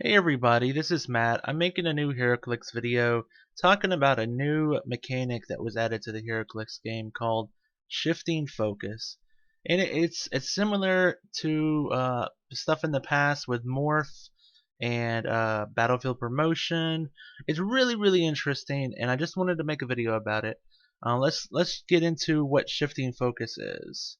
Hey everybody, this is Matt. I'm making a new Heroclix video talking about a new mechanic that was added to the Heroclix game called shifting focus. And it's similar to stuff in the past with morph and battlefield promotion. It's really interesting, and I just wanted to make a video about it. Let's get into what shifting focus is.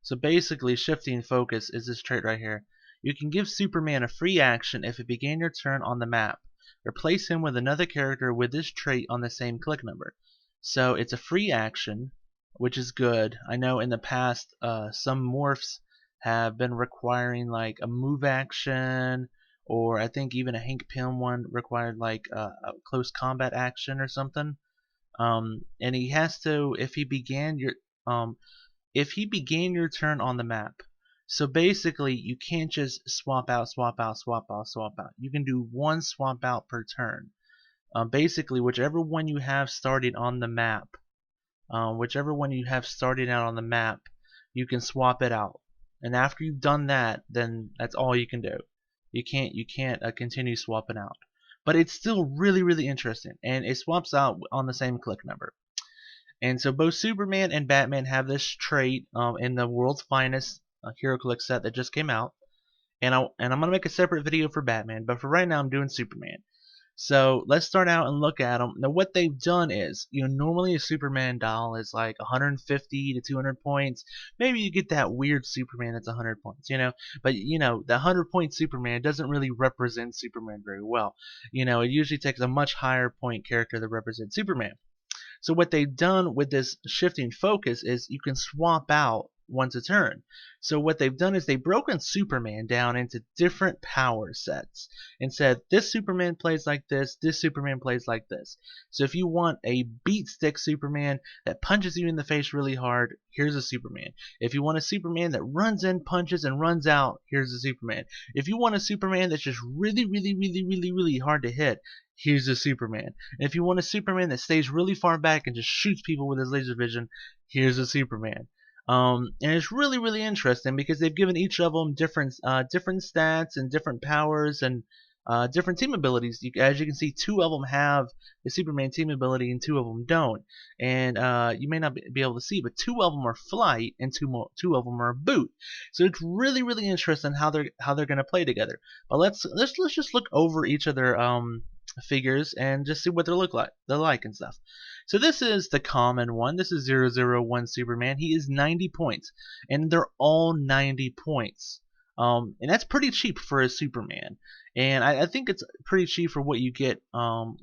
So basically, shifting focus is this trait right here. You can give Superman a free action if it began your turn on the map. Replace him with another character with this trait on the same click number. So it's a free action, which is good. I know in the past some morphs have been requiring like a move action, or I think even a Hank Pym one required like a close combat action or something. And he has to, um, if he began your turn on the map. So basically, you can't just swap out, swap out, swap out, swap out. You can do one swap out per turn. Basically, whichever one you have started on the map, whichever one you have started out on the map, you can swap it out. And after you've done that, then that's all you can do. You can't continue swapping out. But it's still really interesting, and it swaps out on the same click number. And so both Superman and Batman have this trait in the World's Finest HeroClix set that just came out. And I'm gonna make a separate video for Batman, but for right now I'm doing Superman. So let's start out and look at them. Now what they've done is, normally a Superman doll is like 150 to 200 points. Maybe you get that weird Superman that's 100 points, But the 100-point Superman doesn't really represent Superman very well. It usually takes a much higher point character that represents Superman. So what they've done with this shifting focus is you can swap out once a turn. So what they've done is they've broken Superman down into different power sets and said this Superman plays like this Superman plays like this. So if you want a beat stick Superman that punches you in the face really hard, here's a Superman. If you want a Superman that runs in, punches, and runs out, here's a Superman. If you want a Superman that's just really hard to hit, here's a Superman. And if you want a Superman that stays really far back and just shoots people with his laser vision, here's a Superman. And it's really interesting because they've given each of them different stats and different powers and different team abilities. As you can see, two of them have the Superman team ability and two of them don't. And you may not be able to see, but two of them are flight and two of them are boot. So it's really interesting how they're going to play together. But let's just look over each of their figures and just see what they're like and stuff. So this is the common one. This is 001 Superman. He is 90 points, and they're all 90 points. And that's pretty cheap for a Superman. And I think it's pretty cheap for what you get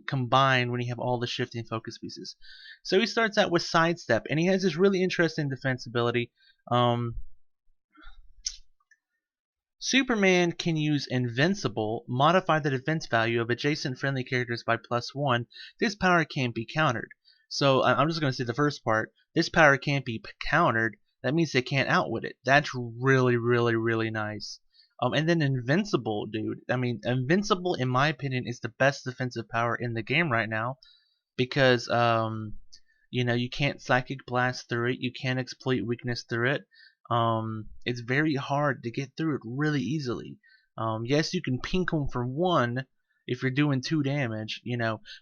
combined when you have all the shifting focus pieces. So he starts out with sidestep, and he has this really interesting defense ability. Superman can use Invincible, modify the defense value of adjacent friendly characters by +1. This power can't be countered. So I'm just going to say the first part. This power can't be countered. That means they can't outwit it. That's really nice. And then Invincible, dude. I mean, Invincible, in my opinion, is the best defensive power in the game right now because you can't Psychic Blast through it. You can't exploit weakness through it. It's very hard to get through it really easily. Yes, you can pink them for 1 if you're doing 2 damage,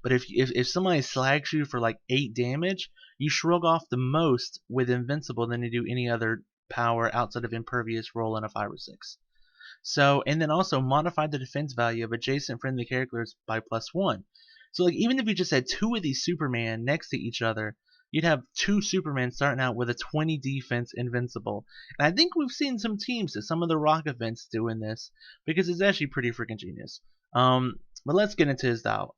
but if somebody slags you for like 8 damage, you shrug off the most with Invincible than you do any other power outside of Impervious, Roll, and a 5 or 6. So, and then also modify the defense value of adjacent friendly characters by +1. So like even if you just had 2 of these Superman next to each other, you'd have 2 Supermen starting out with a 20 defense Invincible. And I think we've seen some teams at some of the Rock events doing this because it's actually pretty freaking genius. But let's get into his dial.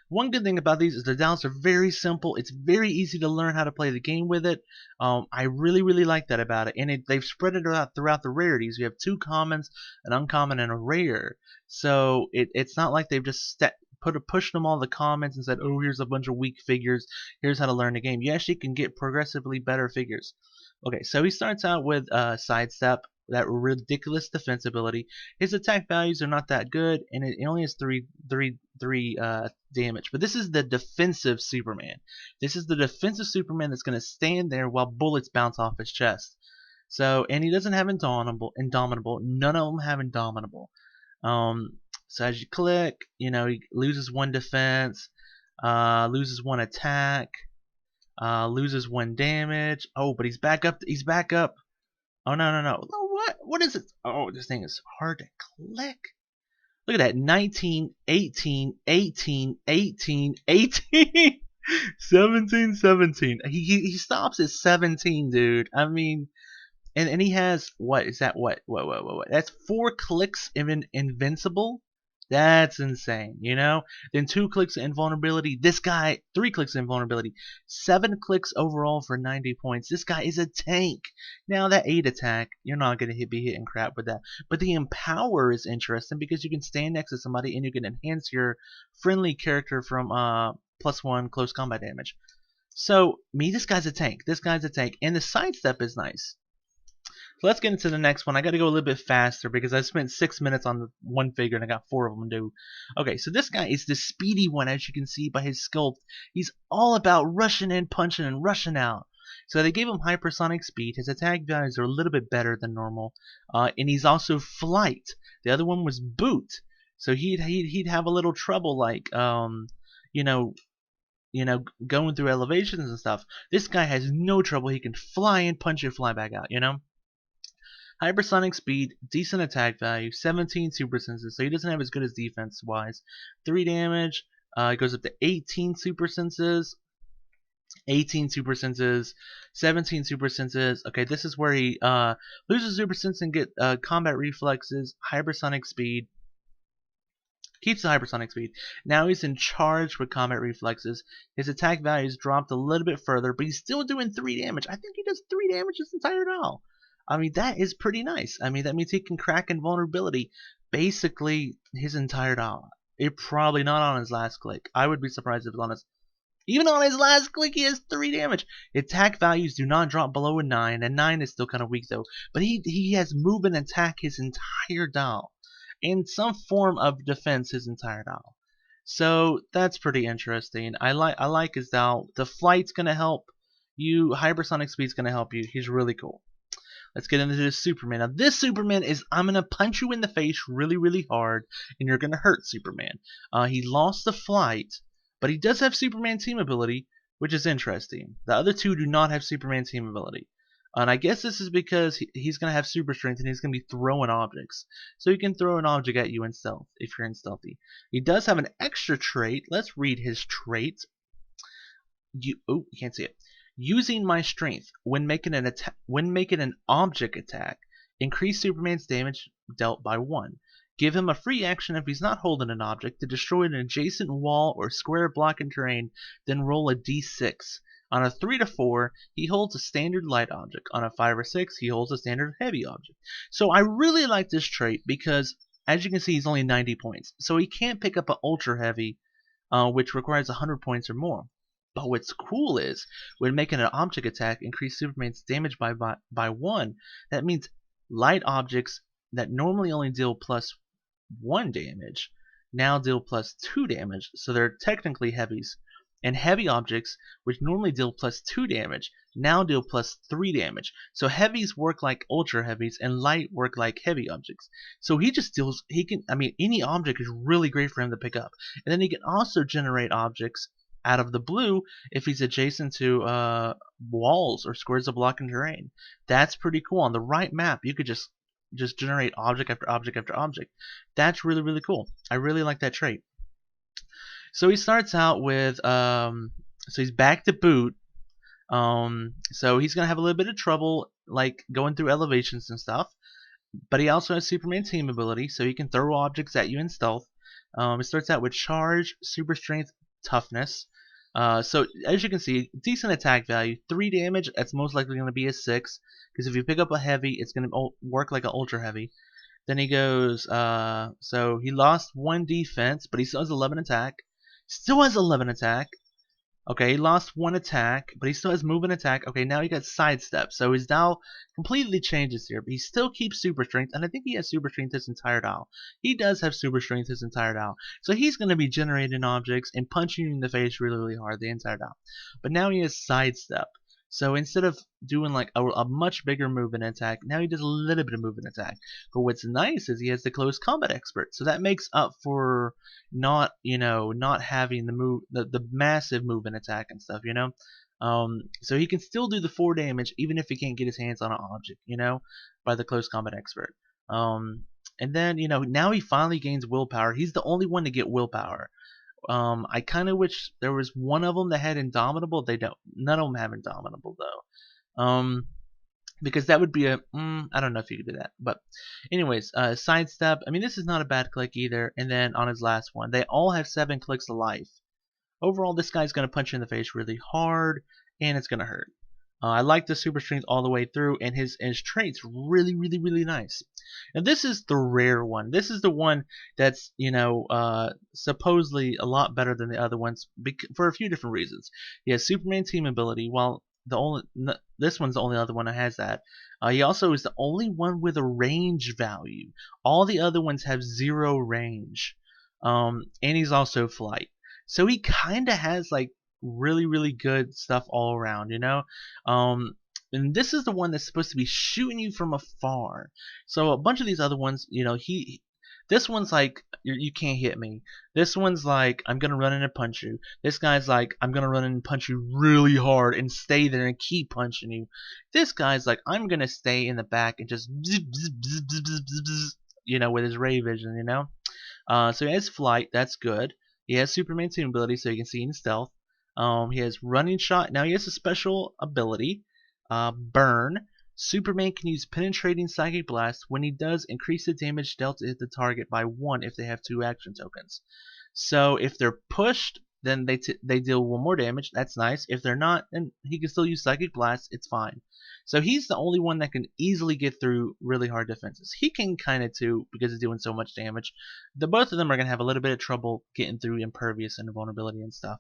One good thing about these is the dials are very simple. It's very easy to learn how to play the game with it. I really like that about it. And they've spread it out throughout the rarities. You have 2 commons, an uncommon, and a rare. So it's not like they've just pushed them all the comments and said, oh, here's a bunch of weak figures, here's how to learn the game. You actually can get progressively better figures. Okay, so he starts out with sidestep, that ridiculous defense ability. His attack values are not that good, and it only has 3 damage. But this is the defensive Superman. This is the defensive Superman that's going to stand there while bullets bounce off his chest. So, and he doesn't have Indomitable. None of them have Indomitable. So as you click, you know, he loses 1 defense, loses 1 attack, loses 1 damage. Oh, but he's back up. He's back up. Oh, no, no, no. Oh, what? What is it? Oh, this thing is hard to click. Look at that. 19, 18, 18, 18, 18, 17, 17. He stops at 17, dude. I mean, and he has, what is that? What? That's 4 clicks invincible. That's insane, you know? Then 2 clicks of invulnerability. This guy, 3 clicks of invulnerability. 7 clicks overall for 90 points. This guy is a tank. Now that 8 attack, you're not going to be hitting crap with that. But the empower is interesting because you can stand next to somebody and you can enhance your friendly character from +1 close combat damage. So, this guy's a tank. This guy's a tank. And the sidestep is nice. So let's get into the next one. I got to go a little bit faster because I spent 6 minutes on one figure and I got 4 of them due. Okay, so this guy is the speedy one, as you can see by his sculpt. He's all about rushing in, punching, and rushing out. So they gave him hypersonic speed. His attack values are a little bit better than normal, and he's also flight. The other one was boot, so he'd have a little trouble, like you know, going through elevations and stuff. This guy has no trouble. He can fly in, punch, and fly back out. You know. Hypersonic speed, decent attack value, 17 super senses, so he doesn't have as good as defense wise. 3 damage, it goes up to 18 super senses, 18 super senses, 17 super senses. Okay, this is where he loses super sense and get combat reflexes, hypersonic speed. Keeps the hypersonic speed. Now he's in charge with combat reflexes. His attack values dropped a little bit further, but he's still doing 3 damage. I think he does 3 damage this entire round. I mean, that is pretty nice. I mean, that means he can crack invulnerability basically his entire round. It probably not on his last click. I would be surprised if it's on his... Even on his last click, he has 3 damage. Attack values do not drop below a 9, and 9 is still kind of weak though. But he has move and attack his entire down, and some form of defense his entire down. So that's pretty interesting. I like his down. The flight's gonna help you. Hypersonic speed's gonna help you. He's really cool. Let's get into this Superman. Now this Superman is, I'm going to punch you in the face really, really hard, and you're going to hurt Superman. He lost the flight, but he does have Superman team ability, which is interesting. The other 2 do not have Superman team ability. And I guess this is because he's going to have super strength and he's going to be throwing objects. So he can throw an object at you in stealth, if you're in stealthy. He does have an extra trait. Let's read his trait. You can't see it. Using my strength when making an object attack, increase Superman's damage dealt by 1. Give him a free action if he's not holding an object to destroy an adjacent wall or square block in terrain, then roll a d6. On a 3 to 4, he holds a standard light object. On a 5 or 6, he holds a standard heavy object. So I really like this trait because, as you can see, he's only 90 points. So he can't pick up an ultra heavy, which requires 100 points or more. But what's cool is, when making an object attack, increase Superman's damage by 1. That means light objects that normally only deal +1 damage, now deal +2 damage, so they're technically heavies. And heavy objects, which normally deal +2 damage, now deal +3 damage. So heavies work like ultra heavies, and light work like heavy objects. So he just deals, any object is really great for him to pick up. And then he can also generate objects out of the blue if he's adjacent to walls or squares of block in terrain. That's pretty cool. On the right map, you could just generate object after object after object. That's really, really cool. I really like that trait. So he starts out with so he's back to boot. So he's gonna have a little bit of trouble like going through elevations and stuff. But he also has Superman team ability, so he can throw objects at you in stealth. It starts out with charge, super strength, toughness. So as you can see, decent attack value, 3 damage. That's most likely going to be a 6, because if you pick up a heavy, it's going to work like an ultra heavy. Then he goes, so he lost 1 defense, but he still has 11 attack. Still has 11 attack. Okay, he lost 1 attack, but he still has move and attack. Okay, now he got sidestep, so his Dow completely changes here, but he still keeps super strength, and I think he has super strength his entire Dow. He does have super strength his entire Dow, so he's going to be generating objects and punching you in the face really, really hard the entire Dow. But now he has sidestep, So instead of doing like a much bigger move and attack, now he does a little bit of move and attack. But what's nice is he has the close combat expert, so that makes up for not not having the massive move and attack and stuff. So he can still do the 4 damage even if he can't get his hands on an object, by the close combat expert. And then now he finally gains willpower. He's the only one to get willpower. I kind of wish there was one of them that had Indomitable. They don't. None of them have Indomitable though. Because that would be I don't know if you could do that. But anyways, sidestep. I mean, this is not a bad click either. And then on his last one, they all have 7 clicks of life. Overall, this guy's gonna punch you in the face really hard, and it's gonna hurt. I like the super strength all the way through, and his traits really nice. And this is the rare one. This is the one that's supposedly a lot better than the other ones for a few different reasons. He has Superman team ability, while this one's the only other one that has that. He also is the only one with a range value. All the other ones have 0 range, and he's also flight. So he kind of has like really good stuff all around, and this is the one that's supposed to be shooting you from afar. So a bunch of these other ones, this one's like you can't hit me. This one's like I'm gonna run in and punch you. This guy's like I'm gonna run in and punch you really hard and stay there and keep punching you. This guy's like I'm gonna stay in the back and just with his ray vision, So he has flight, that's good. He has Superman team ability, so you can see in stealth. He has running shot. Now he has a special ability, burn. Superman can use penetrating psychic blast. When he does, increase the damage dealt to the target by 1 if they have 2 action tokens. So if they're pushed, then they deal 1 more damage. That's nice. If they're not, then he can still use psychic blast. It's fine. So he's the only one that can easily get through really hard defenses. He can kind of too because he's doing so much damage. Both of them are going to have a little bit of trouble getting through impervious and vulnerability and stuff.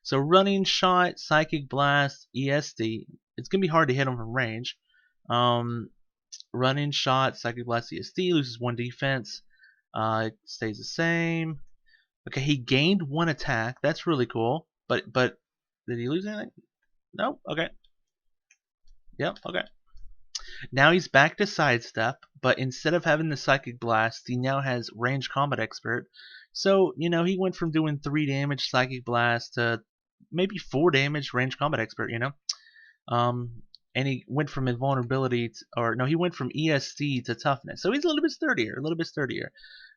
So running shot, psychic blast, ESD. It's going to be hard to hit him from range. Running shot, psychic blast, ESD, loses 1 defense. It stays the same. Okay, he gained 1 attack. That's really cool. But did he lose anything? No? Okay. Yep, okay. Now he's back to sidestep, but instead of having the psychic blast, he now has range combat expert. So, he went from doing 3 damage psychic blast to maybe 4 damage range combat expert, and he went from invulnerability he went from ESD to toughness. So he's a little bit sturdier,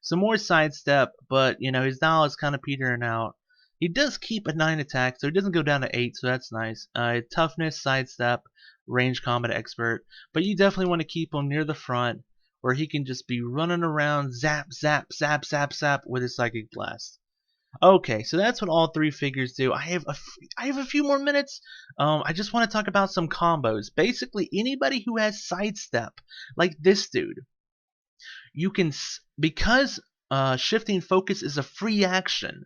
Some more sidestep, but his dial is kind of petering out. He does keep a 9 attack, so he doesn't go down to 8, so that's nice. Toughness, sidestep, range combat expert, but you definitely want to keep him near the front where he can just be running around zap with his psychic blast. Okay, so that's what all 3 figures do. I have a few more minutes. I just want to talk about some combos. Basically, anybody who has sidestep, like this dude, you can, because shifting focus is a free action.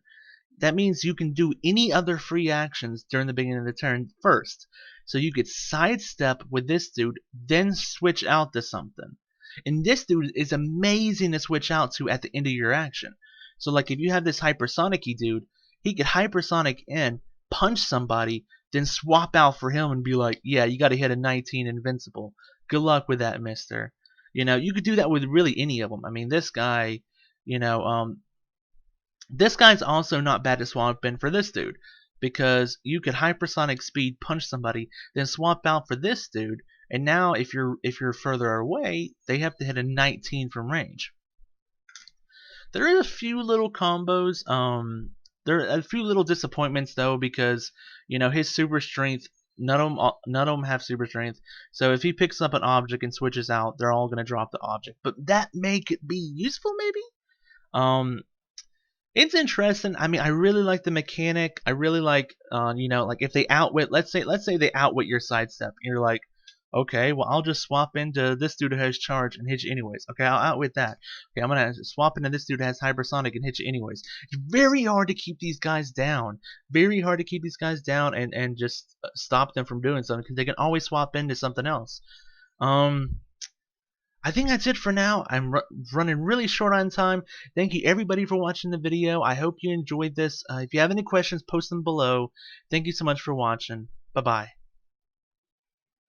That means you can do any other free actions during the beginning of the turn first. So you could sidestep with this dude, then switch out to something. And this dude is amazing to switch out to at the end of your action. So like if you have this hypersonic-y dude, he could hypersonic in, punch somebody, then swap out for him and be like, yeah, you gotta hit a 19 invincible. Good luck with that, mister. You could do that with really any of them. I mean, this guy, this guy's also not bad to swap in for this dude, because you could hypersonic speed punch somebody, then swap out for this dude, and now if you're further away, they have to hit a 19 from range. There are a few little combos. There are a few little disappointments though, because his super strength, none of them have super strength. So if he picks up an object and switches out, they're all gonna drop the object. But that may be useful, maybe. It's interesting. I mean, I really like the mechanic. I really like, like if they outwit, let's say they outwit your sidestep. You're like, okay, well, I'll just swap into this dude who has charge and hit you anyways. Okay, I'll outwit that. Okay, I'm gonna swap into this dude who has hypersonic and hit you anyways. It's very hard to keep these guys down. Very hard to keep these guys down and just stop them from doing something, because they can always swap into something else. I think that's it for now. I'm running really short on time. Thank you everybody for watching the video. I hope you enjoyed this. If you have any questions, post them below. Thank you so much for watching. Bye-bye.